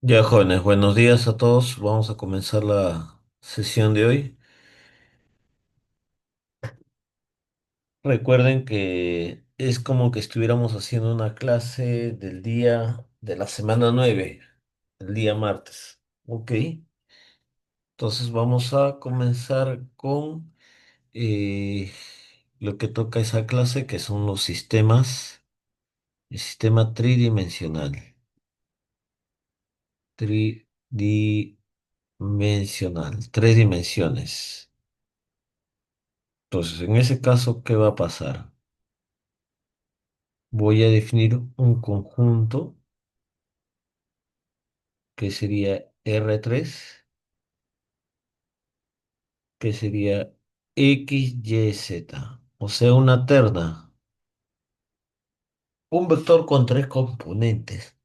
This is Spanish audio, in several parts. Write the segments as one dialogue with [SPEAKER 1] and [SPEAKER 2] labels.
[SPEAKER 1] Ya, jóvenes, buenos días a todos. Vamos a comenzar la sesión de hoy. Recuerden que es como que estuviéramos haciendo una clase del día de la semana 9, el día martes. ¿Ok? Entonces vamos a comenzar con eh, lo que toca esa clase, que son los sistemas, el sistema tridimensional. Tridimensional, tres dimensiones. Entonces, en ese caso, ¿qué va a pasar? Voy a definir un conjunto que sería R3, que sería X, Y, Z, o sea, una terna, un vector con tres componentes.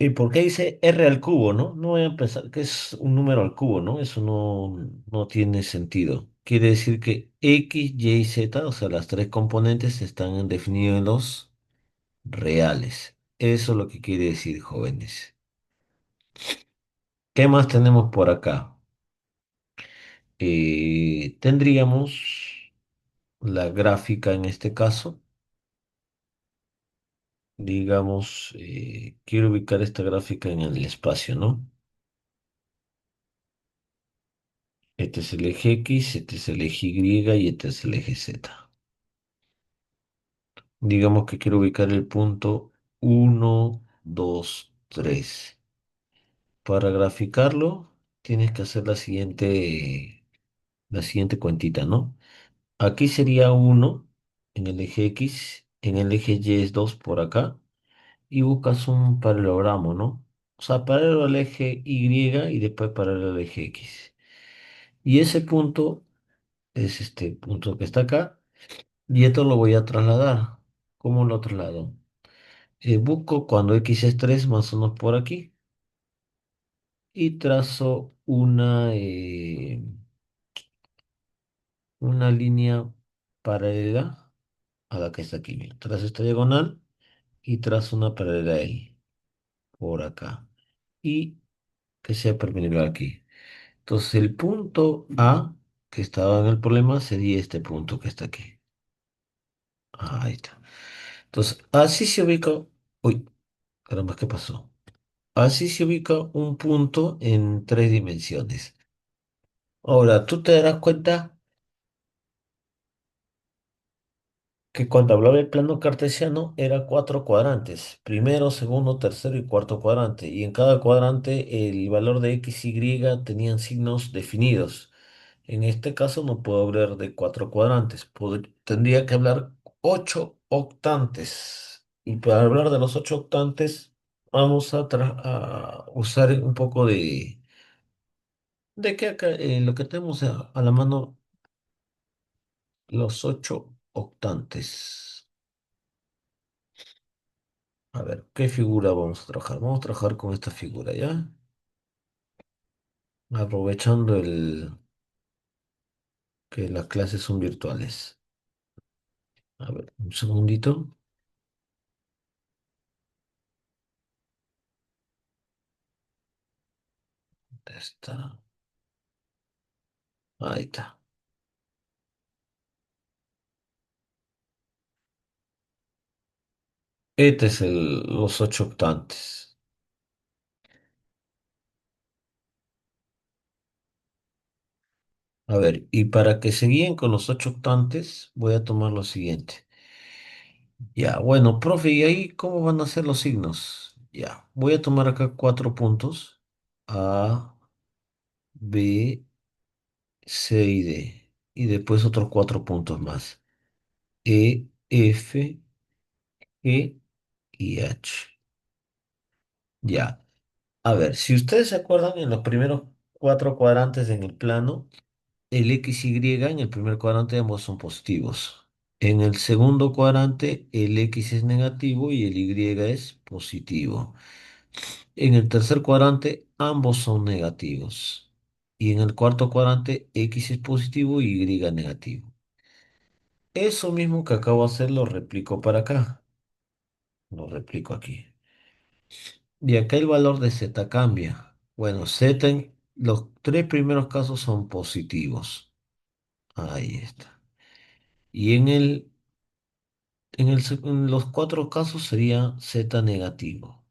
[SPEAKER 1] ¿Y por qué dice R al cubo, no? No voy a pensar que es un número al cubo, ¿no? Eso no tiene sentido. Quiere decir que X, Y, Z, o sea, las tres componentes están definidos en los reales. Eso es lo que quiere decir, jóvenes. ¿Qué más tenemos por acá? Tendríamos la gráfica en este caso. Digamos, quiero ubicar esta gráfica en el espacio, ¿no? Este es el eje X, este es el eje Y y este es el eje Z. Digamos que quiero ubicar el punto 1, 2, 3. Para graficarlo, tienes que hacer la siguiente cuentita, ¿no? Aquí sería 1 en el eje X, en el eje Y es 2 por acá, y buscas un paralelogramo, ¿no? O sea, paralelo al eje Y y después paralelo al eje X. Y ese punto es este punto que está acá, y esto lo voy a trasladar. ¿Cómo lo traslado? Busco cuando X es 3 más o menos por aquí, y trazo una línea paralela a la que está aquí. Mira, trazo esta diagonal y trazo una paralela ahí, por acá. Y que sea perpendicular aquí. Entonces el punto A que estaba en el problema sería este punto que está aquí. Ahí está. Entonces así se ubica. Uy, caramba, ¿qué pasó? Así se ubica un punto en tres dimensiones. Ahora, tú te darás cuenta que cuando hablaba del plano cartesiano era cuatro cuadrantes, primero, segundo, tercero y cuarto cuadrante, y en cada cuadrante el valor de X, Y tenían signos definidos. En este caso no puedo hablar de cuatro cuadrantes, tendría que hablar ocho octantes. Y para hablar de los ocho octantes vamos a usar un poco de que acá, lo que tenemos a la mano, los ocho octantes. A ver, ¿qué figura vamos a trabajar? Vamos a trabajar con esta figura, ¿ya? Aprovechando que las clases son virtuales. A ver, un segundito. ¿Dónde está? Ahí está. Este es los ocho octantes. A ver, y para que se guíen con los ocho octantes, voy a tomar lo siguiente. Ya, bueno, profe, ¿y ahí cómo van a ser los signos? Ya, voy a tomar acá cuatro puntos. A, B, C y D. Y después otros cuatro puntos más. E, F, G y H. Ya. A ver, si ustedes se acuerdan, en los primeros cuatro cuadrantes en el plano, el X y en el primer cuadrante ambos son positivos. En el segundo cuadrante, el X es negativo y el Y es positivo. En el tercer cuadrante, ambos son negativos. Y en el cuarto cuadrante, X es positivo y Y negativo. Eso mismo que acabo de hacer lo replico para acá. Lo replico aquí. Y acá el valor de z cambia. Bueno, z en los tres primeros casos son positivos. Ahí está. Y en los cuatro casos sería z negativo.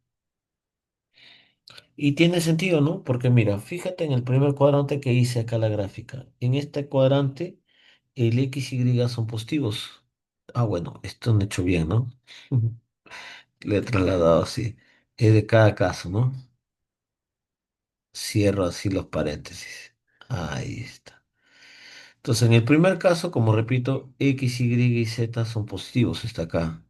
[SPEAKER 1] Y tiene sentido, ¿no? Porque mira, fíjate en el primer cuadrante que hice acá la gráfica. En este cuadrante, el x y y son positivos. Ah, bueno, esto han hecho bien, ¿no? Le he trasladado así. Es de cada caso, ¿no? Cierro así los paréntesis. Ahí está. Entonces, en el primer caso, como repito, x, y y z son positivos, está acá.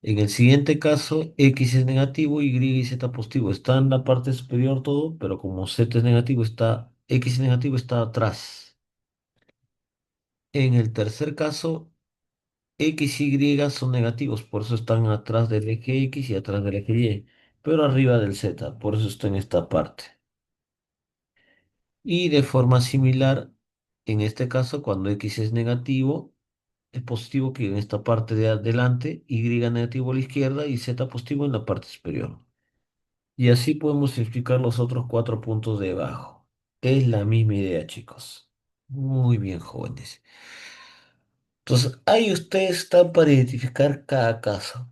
[SPEAKER 1] En el siguiente caso, x es negativo, y z positivo. Está en la parte superior todo, pero como z es negativo, x es negativo, está atrás. En el tercer caso, x y y son negativos, por eso están atrás del eje x y atrás del eje y, pero arriba del z, por eso está en esta parte. Y de forma similar, en este caso, cuando x es negativo, es positivo que en esta parte de adelante, y negativo a la izquierda y z positivo en la parte superior. Y así podemos explicar los otros cuatro puntos de abajo. Es la misma idea, chicos. Muy bien, jóvenes. Entonces, ahí ustedes están para identificar cada caso.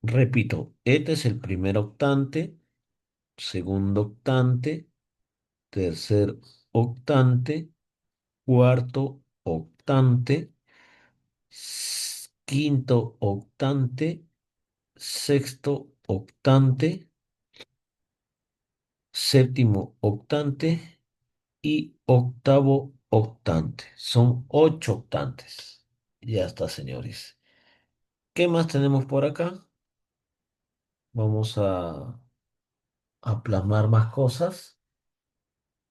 [SPEAKER 1] Repito, este es el primer octante, segundo octante, tercer octante, cuarto octante, quinto octante, sexto octante, séptimo octante y octavo octante. Son 8 octantes. Ya está, señores. ¿Qué más tenemos por acá? Vamos a plasmar más cosas.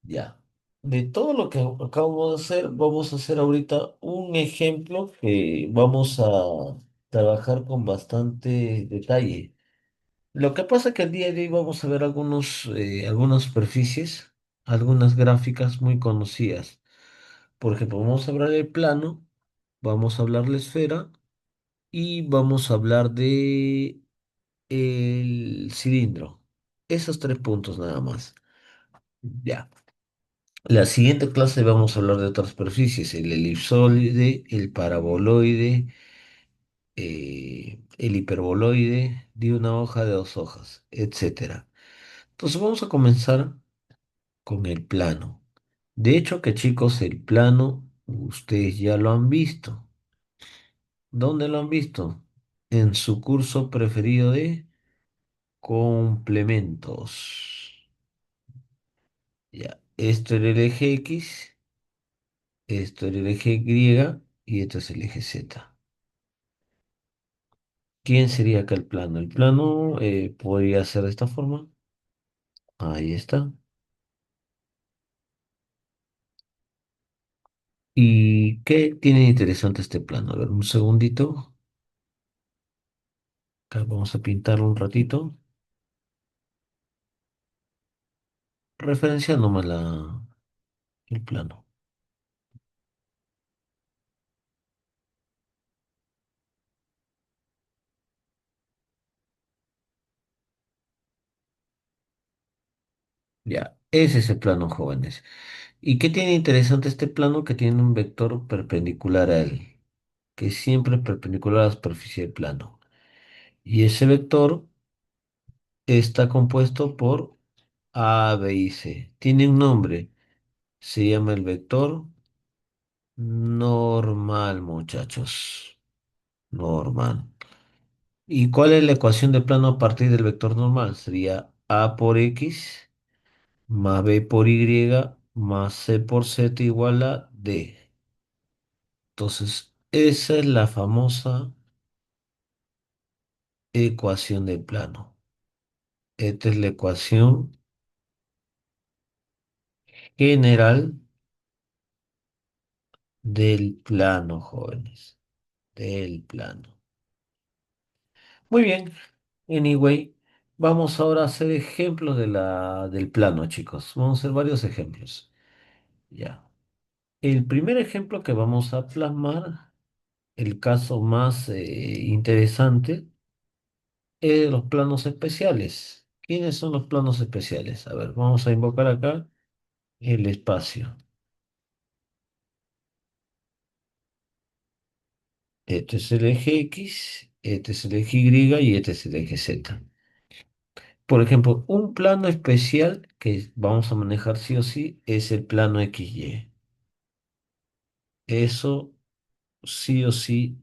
[SPEAKER 1] Ya. De todo lo que acabamos de hacer, vamos a hacer ahorita un ejemplo que vamos a trabajar con bastante detalle. Lo que pasa es que el día de hoy vamos a ver algunas superficies, algunas gráficas muy conocidas. Por ejemplo, vamos a hablar del plano, vamos a hablar de la esfera y vamos a hablar de el cilindro. Esos tres puntos nada más. Ya. La siguiente clase vamos a hablar de otras superficies, el elipsoide, el paraboloide, el hiperboloide, de una hoja, de dos hojas, etcétera. Entonces vamos a comenzar con el plano. De hecho que chicos, el plano ustedes ya lo han visto. ¿Dónde lo han visto? En su curso preferido de complementos. Ya, esto era el eje X, esto era el eje Y y esto es el eje Z. ¿Quién sería acá el plano? El plano podría ser de esta forma. Ahí está. ¿Y qué tiene de interesante este plano? A ver, un segundito. Acá vamos a pintarlo un ratito. Referencia nomás el plano. Ya, ese es el plano, jóvenes. ¿Y qué tiene interesante este plano? Que tiene un vector perpendicular a él, que es siempre perpendicular a la superficie del plano. Y ese vector está compuesto por A, B y C. Tiene un nombre, se llama el vector normal, muchachos. Normal. ¿Y cuál es la ecuación de plano a partir del vector normal? Sería A por X más B por Y más C por Z igual a D. Entonces, esa es la famosa ecuación del plano. Esta es la ecuación general del plano, jóvenes. Del plano. Muy bien. Anyway, vamos ahora a hacer ejemplos del plano, chicos. Vamos a hacer varios ejemplos. Ya. El primer ejemplo que vamos a plasmar. el caso más interesante es de los planos especiales. ¿Quiénes son los planos especiales? A ver, vamos a invocar acá el espacio. Este es el eje X, este es el eje Y y este es el eje Z. Por ejemplo, un plano especial que vamos a manejar sí o sí es el plano XY. Eso sí o sí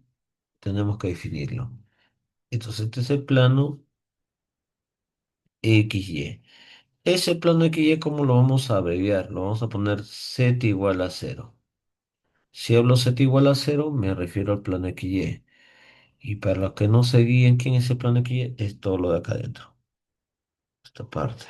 [SPEAKER 1] tenemos que definirlo. Entonces, este es el plano XY. Ese plano XY, ¿cómo lo vamos a abreviar? Lo vamos a poner Z igual a cero. Si hablo Z igual a cero, me refiero al plano XY. Y para los que no se guíen quién es el plano XY, es todo lo de acá adentro. Esta parte.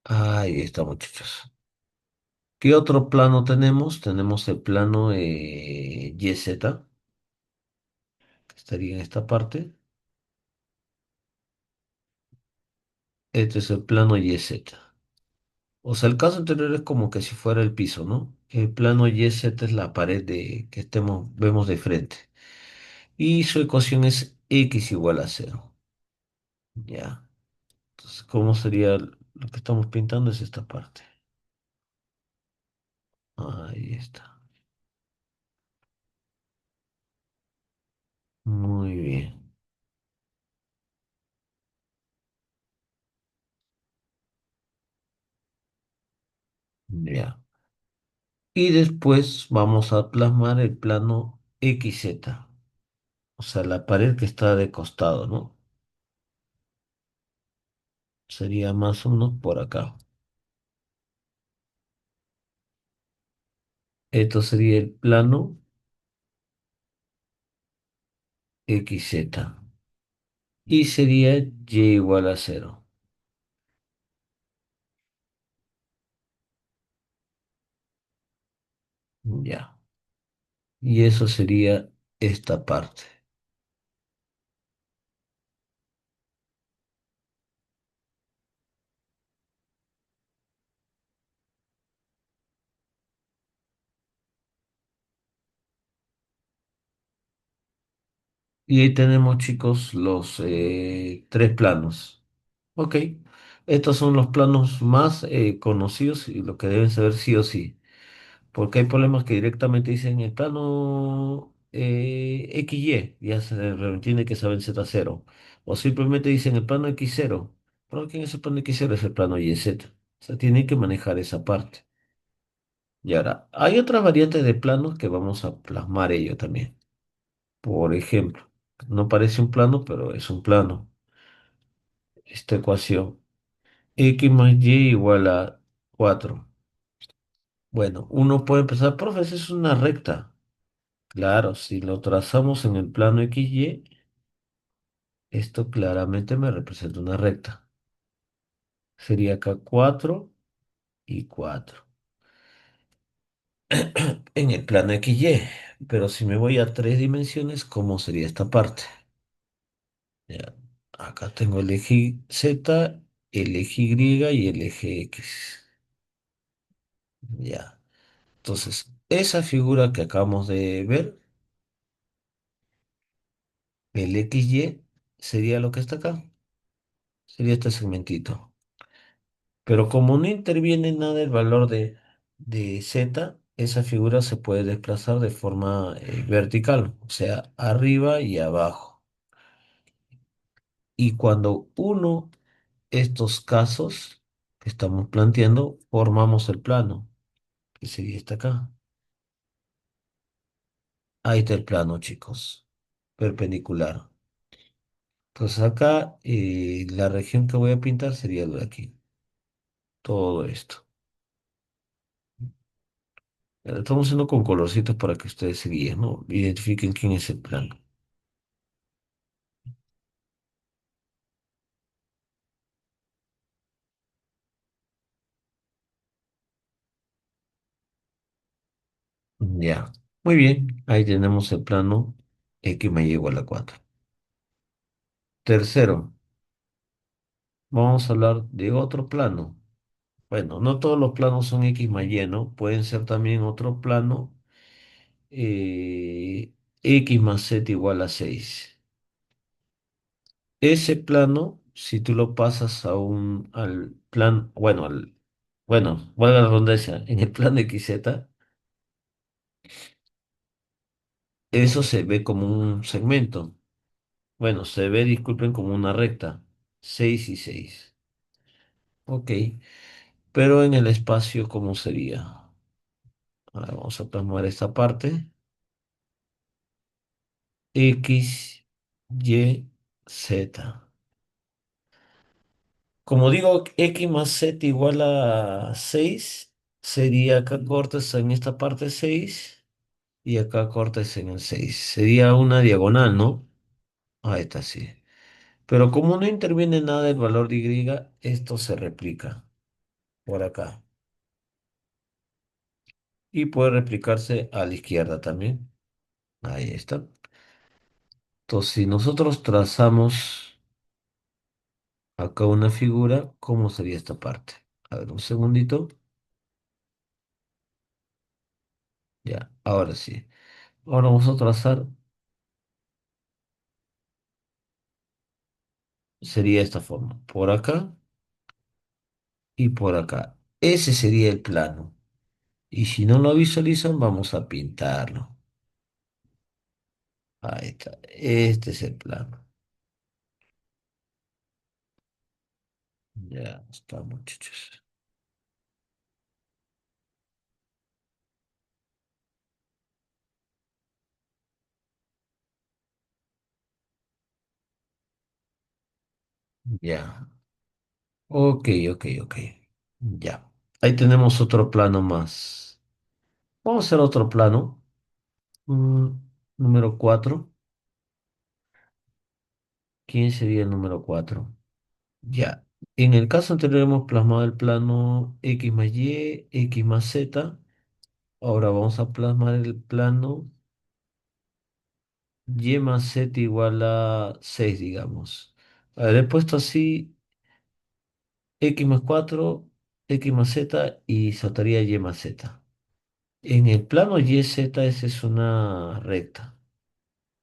[SPEAKER 1] Ahí está, muchachos. ¿Qué otro plano tenemos? Tenemos el plano YZ, que estaría en esta parte. Este es el plano YZ. O sea, el caso anterior es como que si fuera el piso, ¿no? El plano YZ es la pared que vemos de frente. Y su ecuación es X igual a cero. Ya. Entonces, ¿cómo sería lo que estamos pintando? Es esta parte. Ahí está. Muy bien. Ya. Y después vamos a plasmar el plano XZ. O sea, la pared que está de costado, ¿no? Sería más o menos por acá. Esto sería el plano XZ. Y sería Y igual a cero. Ya. Y eso sería esta parte. Y ahí tenemos, chicos, los tres planos. Ok. Estos son los planos más conocidos y lo que deben saber sí o sí. Porque hay problemas que directamente dicen el plano XY, ya se entiende que saben Z0. O simplemente dicen el plano X0. Pero ¿quién es el plano X0? Es el plano YZ. O sea, tienen que manejar esa parte. Y ahora, hay otras variantes de planos que vamos a plasmar ello también. Por ejemplo, no parece un plano, pero es un plano. Esta ecuación, X más Y igual a 4. Bueno, uno puede empezar, profe, esa es una recta. Claro, si lo trazamos en el plano XY, esto claramente me representa una recta. Sería acá 4 y 4 en el plano XY. Pero si me voy a tres dimensiones, ¿cómo sería esta parte? Ya, acá tengo el eje Z, el eje Y y el eje X. Ya. Entonces, esa figura que acabamos de ver, el XY, sería lo que está acá. Sería este segmentito. Pero como no interviene nada el valor de Z, esa figura se puede desplazar de forma vertical, o sea, arriba y abajo. Y cuando uno estos casos que estamos planteando, formamos el plano, que sería este acá. Ahí está el plano, chicos, perpendicular. Entonces acá la región que voy a pintar sería lo de aquí, todo esto. Estamos haciendo con colorcitos para que ustedes se guíen, ¿no? Identifiquen quién es el plano. Ya, muy bien, ahí tenemos el plano X me igual a 4. Tercero, vamos a hablar de otro plano. Bueno, no todos los planos son X más Y, ¿no? Pueden ser también otro plano, eh, X más Z igual a 6. Ese plano, si tú lo pasas al plan, bueno, valga la redundancia, en el plan de XZ, eso se ve como un segmento. Bueno, se ve, disculpen, como una recta. 6 y 6. Ok, pero en el espacio, ¿cómo sería? Ahora vamos a plasmar esta parte. X, Y, Z. Como digo, X más Z igual a 6, sería acá cortes en esta parte 6 y acá cortes en el 6. Sería una diagonal, ¿no? Ahí está, sí. Pero como no interviene nada el valor de Y, esto se replica por acá. Y puede replicarse a la izquierda también. Ahí está. Entonces, si nosotros trazamos acá una figura, ¿cómo sería esta parte? A ver, un segundito. Ya, ahora sí. Ahora vamos a trazar, sería esta forma. Por acá y por acá. Ese sería el plano. Y si no lo visualizan, vamos a pintarlo. Ahí está. Este es el plano. Ya está, muchachos. Ya. Ok, ok, ok. Ya. Ahí tenemos otro plano más. Vamos a hacer otro plano. Mm, número 4. ¿Quién sería el número 4? Ya. En el caso anterior hemos plasmado el plano X más Y, X más Z. Ahora vamos a plasmar el plano Y más Z igual a 6, digamos. A ver, he puesto así X más 4, X más Z y saltaría Y más Z. En el plano YZ esa es una recta.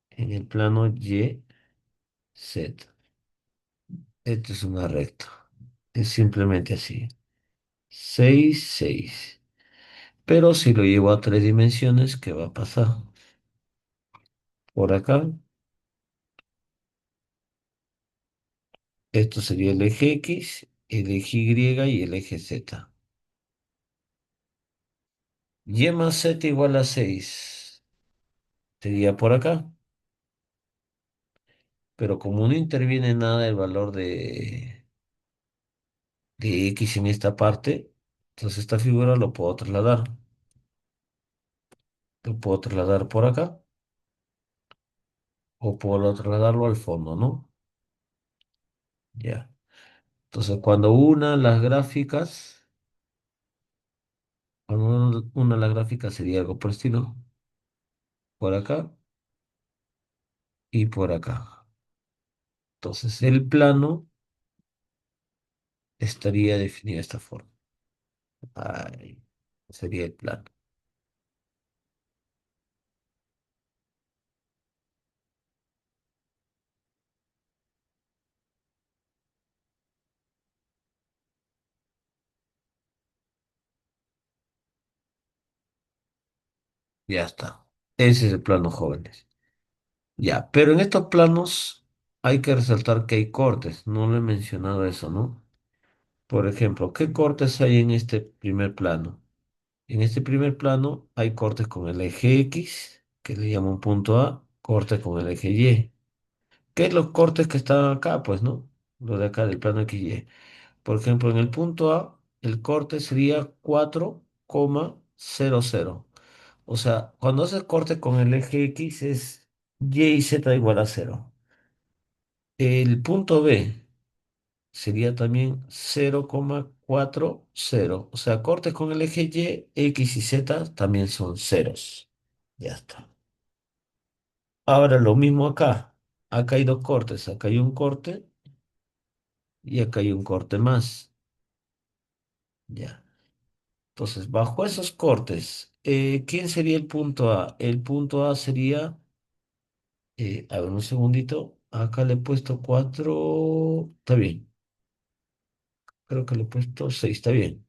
[SPEAKER 1] En el plano YZ, esto es una recta. Es simplemente así. 6, 6. Pero si lo llevo a tres dimensiones, ¿qué va a pasar? Por acá, esto sería el eje X, el eje Y y el eje Z. Y más Z igual a 6 sería por acá. Pero como no interviene nada el valor de X en esta parte, entonces esta figura lo puedo trasladar. Lo puedo trasladar por acá o puedo trasladarlo al fondo, ¿no? Ya. Entonces cuando una las gráficas, cuando una las gráficas sería algo por el estilo, por acá y por acá. Entonces el plano estaría definido de esta forma. Ahí sería el plano. Ya está. Ese es el plano, jóvenes. Ya, pero en estos planos hay que resaltar que hay cortes. No le he mencionado eso, ¿no? Por ejemplo, ¿qué cortes hay en este primer plano? En este primer plano hay cortes con el eje X, que le llamo un punto A, cortes con el eje Y. ¿Qué es los cortes que están acá? Pues, ¿no? Lo de acá del plano XY. Por ejemplo, en el punto A, el corte sería 4,00. O sea, cuando haces corte con el eje X es Y y Z igual a 0. El punto B sería también 0,40. O sea, cortes con el eje Y, X y Z también son ceros. Ya está. Ahora lo mismo acá. Acá hay dos cortes. Acá hay un corte y acá hay un corte más. Ya. Entonces, bajo esos cortes, ¿quién sería el punto A? El punto A sería, a ver un segundito, acá le he puesto 4, está bien, creo que le he puesto 6, está bien.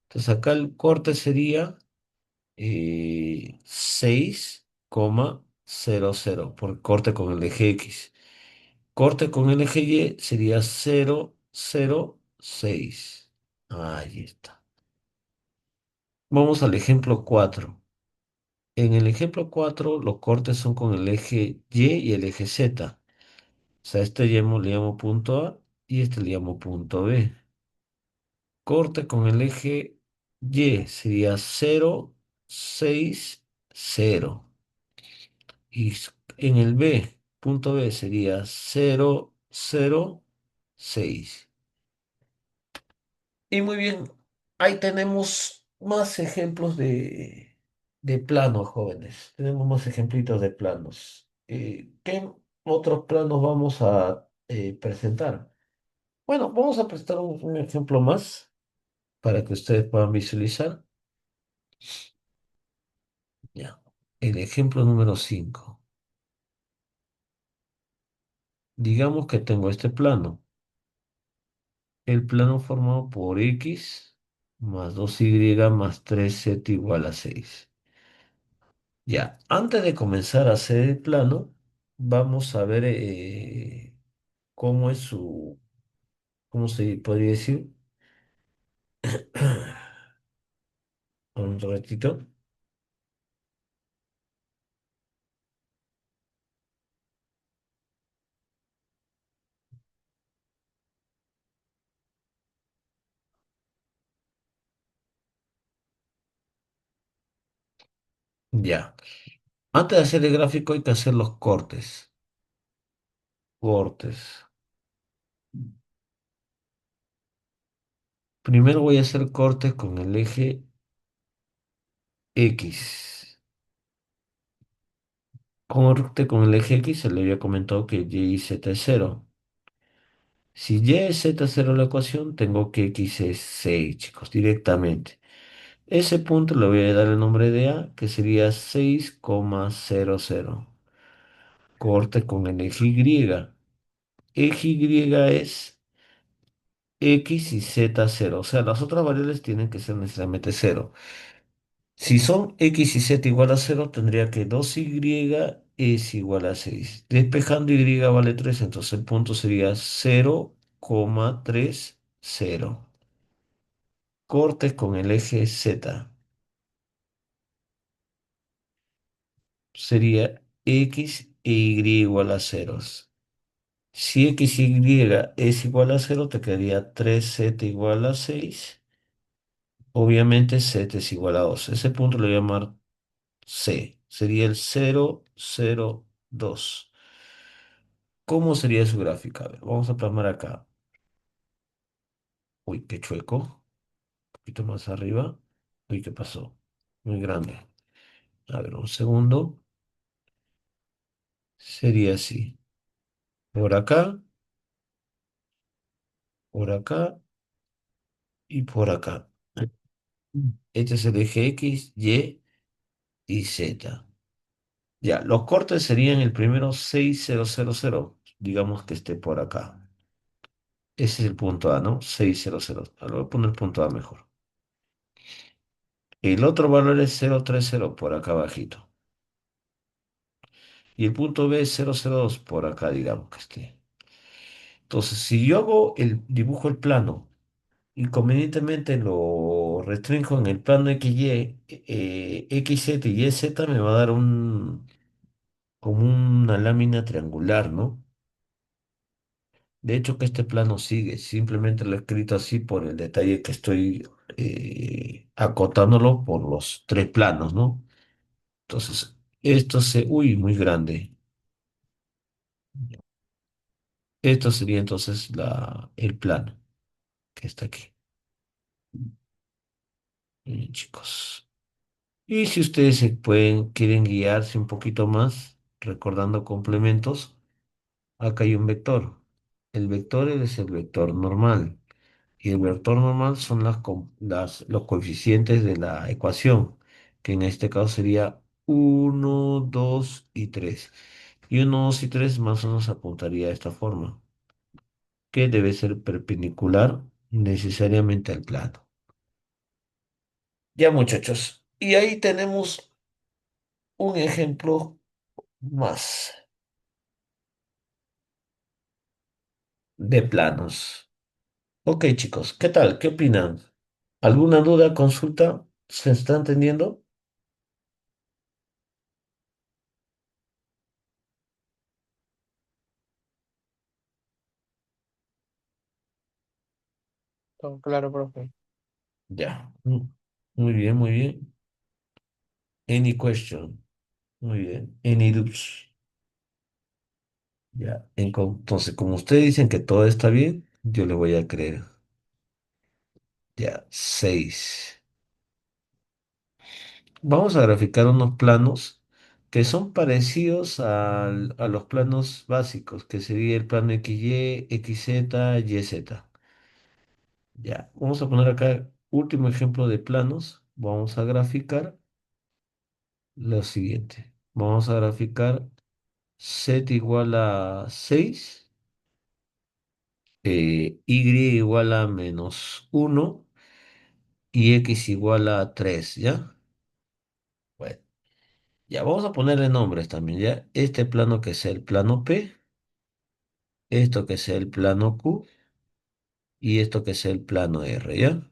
[SPEAKER 1] Entonces, acá el corte sería 6,00 por corte con el eje X. Corte con el eje Y sería 0,06. Ahí está. Vamos al ejemplo 4. En el ejemplo 4 los cortes son con el eje Y el eje Z. O sea, este le llamo punto A y este le llamo punto B. Corte con el eje Y sería 0,60. En el B, punto B sería 0,06. Y muy bien, ahí tenemos más ejemplos de planos, jóvenes. Tenemos más ejemplitos de planos. ¿Qué otros planos vamos a presentar? Bueno, vamos a presentar un ejemplo más para que ustedes puedan visualizar. Ya. El ejemplo número 5. Digamos que tengo este plano. El plano formado por X más 2Y más 3Z igual a 6. Ya, antes de comenzar a hacer el plano, vamos a ver cómo es ¿cómo se podría decir? Un ratito. Ya. Antes de hacer el gráfico hay que hacer los cortes. Cortes. Primero voy a hacer cortes con el eje X. Corte con el eje X, se le había comentado que Y y Z es cero. Si Y es Z cero la ecuación, tengo que X es 6, chicos, directamente. Ese punto le voy a dar el nombre de A, que sería 6,00. Corte con el eje Y. Eje Y es X y Z cero. O sea, las otras variables tienen que ser necesariamente cero. Si son X y Z igual a cero, tendría que 2Y es igual a 6. Despejando Y vale 3, entonces el punto sería 0,30. Cortes con el eje Z. Sería X e Y igual a ceros. Si X y es igual a cero, te quedaría 3Z igual a 6. Obviamente Z es igual a 2. Ese punto lo voy a llamar C. Sería el 0,02. ¿Cómo sería su gráfica? A ver, vamos a plasmar acá. Uy, qué chueco. Un poquito más arriba. Uy, ¿qué pasó? Muy grande. A ver, un segundo. Sería así. Por acá y por acá. Este es el eje X, Y y Z. Ya, los cortes serían el primero 6,000. Digamos que esté por acá. Ese es el punto A, ¿no? 6,000. Ahora voy a poner punto A mejor. El otro valor es 0,30 por acá abajito. Y el punto B es 0,02 por acá, digamos que esté. Entonces, si yo dibujo el plano y convenientemente lo restringo en el plano XY, XZ y YZ, me va a dar como una lámina triangular, ¿no? De hecho, que este plano sigue, simplemente lo he escrito así por el detalle que estoy acotándolo por los tres planos, ¿no? Entonces, uy, muy grande. Esto sería entonces el plano que está aquí. Bien, chicos. Y si ustedes quieren guiarse un poquito más, recordando complementos, acá hay un vector. El vector es el vector normal. Y el vector normal son los coeficientes de la ecuación, que en este caso sería uno 2 y 3. Y uno 2 y 3 más o menos apuntaría de esta forma, que debe ser perpendicular necesariamente al plano. Ya muchachos, y ahí tenemos un ejemplo más de planos. Ok chicos, ¿qué tal? ¿Qué opinan? ¿Alguna duda, consulta? ¿Se está entendiendo?
[SPEAKER 2] Todo claro, profe.
[SPEAKER 1] Ya. Muy bien, muy bien. Any question? Muy bien. Any doubts? Ya. Entonces, como ustedes dicen que todo está bien, yo le voy a creer. Ya. 6. Vamos a graficar unos planos que son parecidos a los planos básicos, que sería el plano XY, XZ, YZ. Ya. Vamos a poner acá último ejemplo de planos. Vamos a graficar lo siguiente. Vamos a graficar Z igual a 6, Y igual a -1 y X igual a 3, ¿ya? Bueno, ya vamos a ponerle nombres también, ¿ya? Este plano que sea el plano P, esto que sea el plano Q y esto que sea el plano R, ¿ya?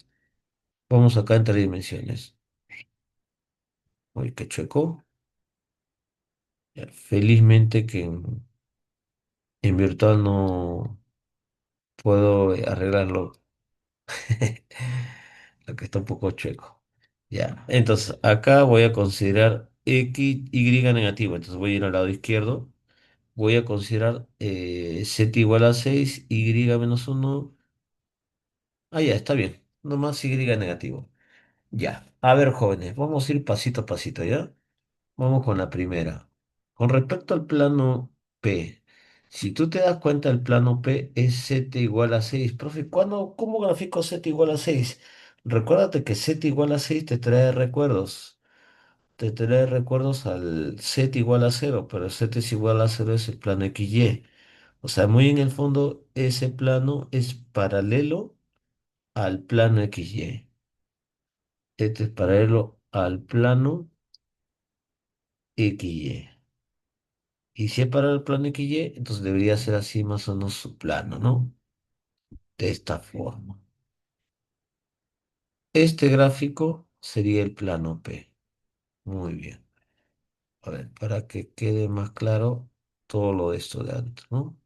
[SPEAKER 1] Vamos acá en 3 dimensiones. Uy, qué chueco. Ya, felizmente que en virtual no puedo arreglarlo. Lo que está un poco chueco. Ya, entonces acá voy a considerar X, Y negativo. Entonces voy a ir al lado izquierdo. Voy a considerar Z igual a 6 Y menos uno. Ah, ya, está bien. Nomás Y negativo. Ya. A ver, jóvenes, vamos a ir pasito a pasito, ¿ya? Vamos con la primera. Con respecto al plano P, si tú te das cuenta, el plano P es Z igual a 6. Profe, cómo grafico Z igual a 6? Recuérdate que Z igual a 6 te trae recuerdos. Te trae recuerdos al Z igual a 0, pero Z es igual a 0 es el plano XY. O sea, muy en el fondo, ese plano es paralelo al plano XY. Este es paralelo al plano XY. Y si es para el plano XY, entonces debería ser así más o menos su plano, ¿no? De esta forma. Este gráfico sería el plano P. Muy bien. A ver, para que quede más claro todo lo de esto de antes, ¿no?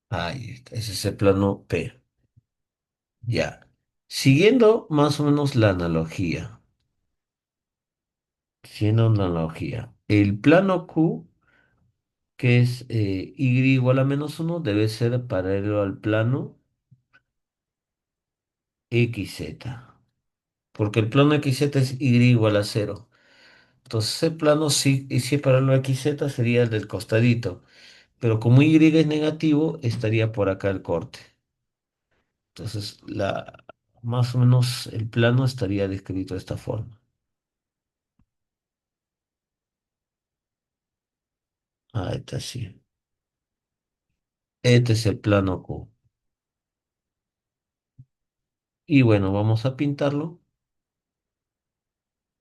[SPEAKER 1] Ahí está. Ese es el plano P. Ya. Siguiendo más o menos la analogía. Siguiendo una analogía. El plano Q, que es Y igual a -1, debe ser paralelo al plano XZ. Porque el plano XZ es Y igual a 0. Entonces ese plano sí, y si es paralelo a XZ sería el del costadito. Pero como Y es negativo, estaría por acá el corte. Entonces más o menos el plano estaría descrito de esta forma. Ah, está así. Este es el plano Q. Y bueno, vamos a pintarlo.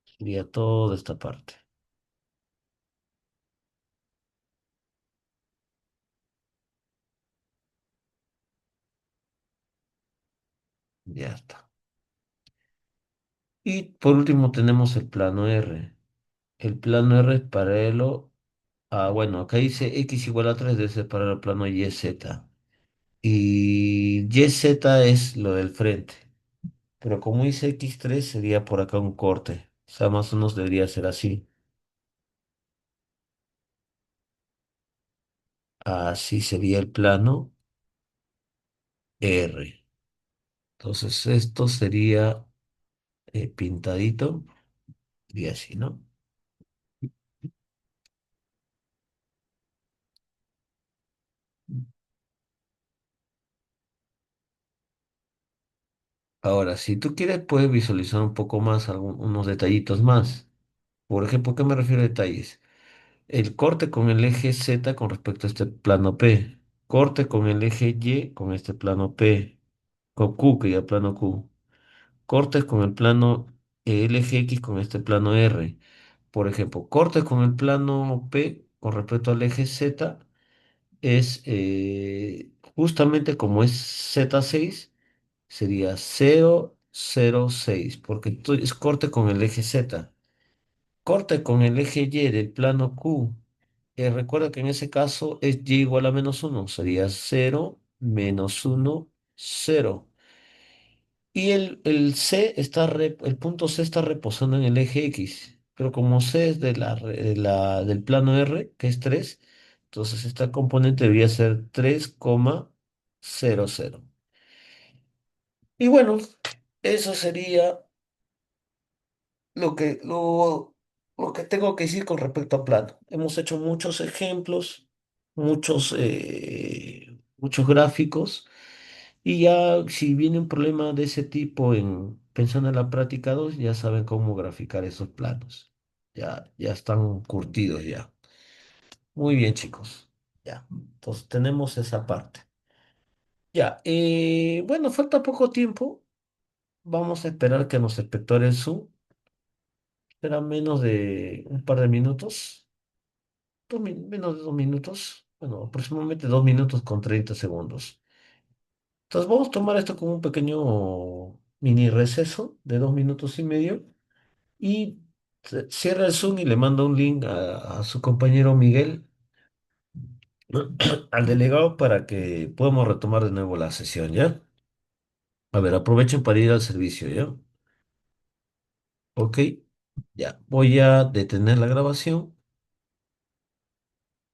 [SPEAKER 1] Sería toda esta parte. Ya está. Y por último tenemos el plano R. El plano R es paralelo a, bueno, acá dice X igual a 3 debe ser paralelo al plano YZ. Y YZ es lo del frente. Pero como dice X3 sería por acá un corte. O sea, más o menos debería ser así. Así sería el plano R. Entonces esto sería pintadito y así, ¿no? Ahora, si tú quieres, puedes visualizar un poco más, unos detallitos más. Por ejemplo, ¿qué me refiero a detalles? El corte con el eje Z con respecto a este plano P. Corte con el eje Y con este plano P. Con Q, que ya plano Q. Cortes con el plano, el eje X con este plano R. Por ejemplo, cortes con el plano P con respecto al eje Z es justamente como es Z6, sería 0, 0, 6, porque es corte con el eje Z. Corte con el eje Y del plano Q. Recuerda que en ese caso es Y igual a -1, sería 0, -1, 0. Y el punto C está reposando en el eje X, pero como C es del plano R, que es 3, entonces esta componente debería ser 3,00. Y bueno, eso sería lo que tengo que decir con respecto a plano. Hemos hecho muchos ejemplos, muchos gráficos. Y ya si viene un problema de ese tipo pensando en la práctica 2 ya saben cómo graficar esos planos. Ya están curtidos ya. Muy bien, chicos. Ya. Entonces tenemos esa parte. Ya. Bueno, falta poco tiempo. Vamos a esperar que nos espectore el Zoom. Será menos de un par de minutos. Menos de 2 minutos. Bueno, aproximadamente 2 minutos con 30 segundos. Entonces vamos a tomar esto como un pequeño mini receso de 2 minutos y medio y cierra el Zoom y le manda un link a su compañero Miguel, al delegado, para que podamos retomar de nuevo la sesión, ¿ya? A ver, aprovechen para ir al servicio, ¿ya? Ok, ya. Voy a detener la grabación.